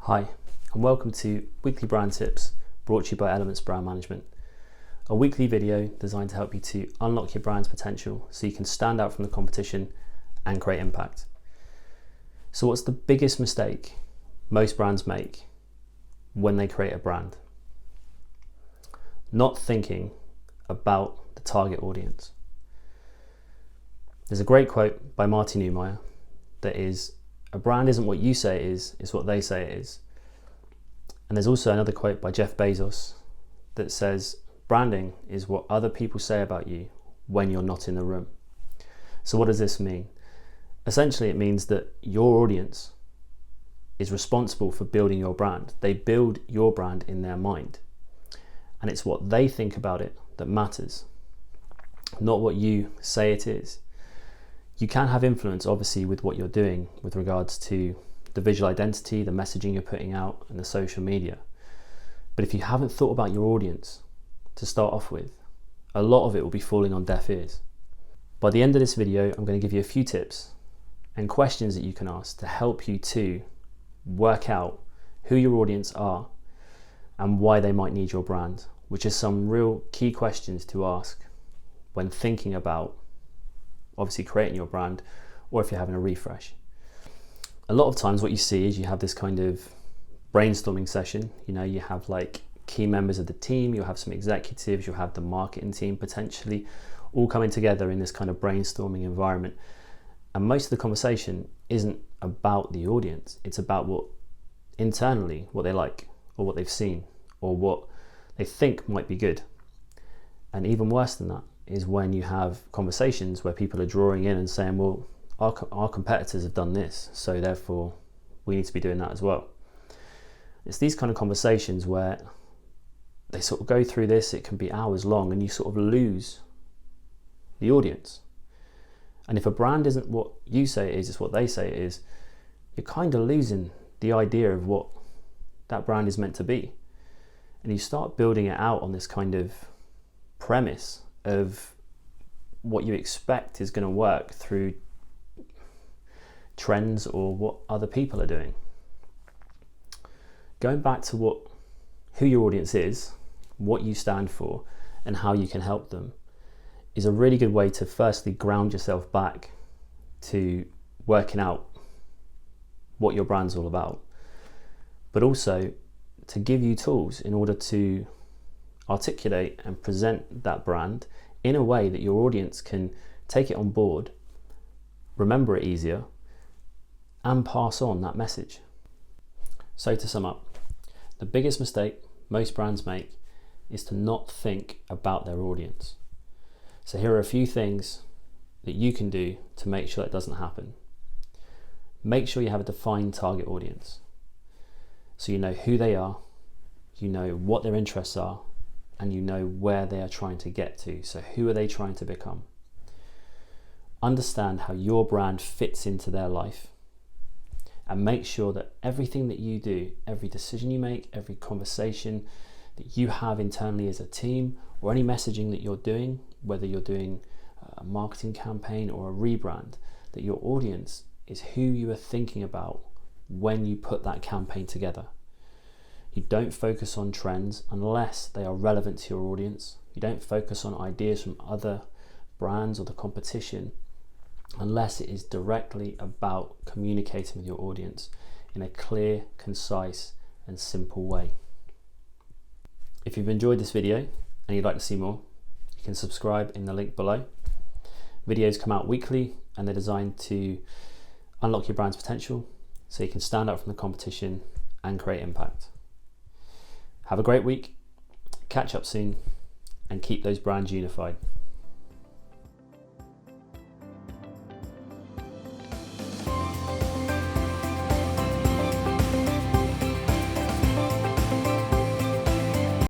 Hi, and welcome to Weekly Brand Tips, brought to you by Elements Brand Management. A weekly video designed to help you to unlock your brand's potential so you can stand out from the competition and create impact. So what's the biggest mistake most brands make when they create a brand? Not thinking about the target audience. There's a great quote by Marty Neumeier that is, "A brand isn't what you say it is, it's what they say it is." And there's also another quote by Jeff Bezos that says, "Branding is what other people say about you when you're not in the room." So what does this mean? Essentially, it means that your audience is responsible for building your brand. They build your brand in their mind. And it's what they think about it that matters, not what you say it is. You can have influence, obviously, with what you're doing with regards to the visual identity, the messaging you're putting out, and the social media. But if you haven't thought about your audience to start off with, a lot of it will be falling on deaf ears. By the end of this video, I'm going to give you a few tips and questions that you can ask to help you to work out who your audience are and why they might need your brand, which is some real key questions to ask when thinking about obviously creating your brand, or if you're having a refresh. A lot of times what you see is you have this kind of brainstorming session. You have like key members of the team, you'll have some executives, you'll have the marketing team potentially, all coming together in this kind of brainstorming environment. And most of the conversation isn't about the audience, it's about what internally, what they like, or what they've seen, or what they think might be good. And even worse than that is when you have conversations where people are drawing in and saying, well, our competitors have done this, so therefore we need to be doing that as well. It's these kind of conversations where they sort of go through this, it can be hours long, and you sort of lose the audience. And if a brand isn't what you say it is, it's what they say it is, you're kind of losing the idea of what that brand is meant to be. And you start building it out on this kind of premise of what you expect is going to work through trends or what other people are doing. Going back to who your audience is, what you stand for, and how you can help them is a really good way to firstly ground yourself back to working out what your brand's all about, but also to give you tools in order to articulate and present that brand in a way that your audience can take it on board, remember it easier, and pass on that message. So to sum up, the biggest mistake most brands make is to not think about their audience. So here are a few things that you can do to make sure that doesn't happen. Make sure you have a defined target audience. So you know who they are, you know what their interests are, and you know where they are trying to get to. So who are they trying to become? Understand how your brand fits into their life, and make sure that everything that you do, every decision you make, every conversation that you have internally as a team, or any messaging that you're doing, whether you're doing a marketing campaign or a rebrand, that your audience is who you are thinking about when you put that campaign together. You don't focus on trends unless they are relevant to your audience. You don't focus on ideas from other brands or the competition unless it is directly about communicating with your audience in a clear, concise, and simple way. If you've enjoyed this video and you'd like to see more, you can subscribe in the link below. Videos come out weekly and they're designed to unlock your brand's potential so you can stand out from the competition and create impact. Have a great week, catch up soon, and keep those brands unified.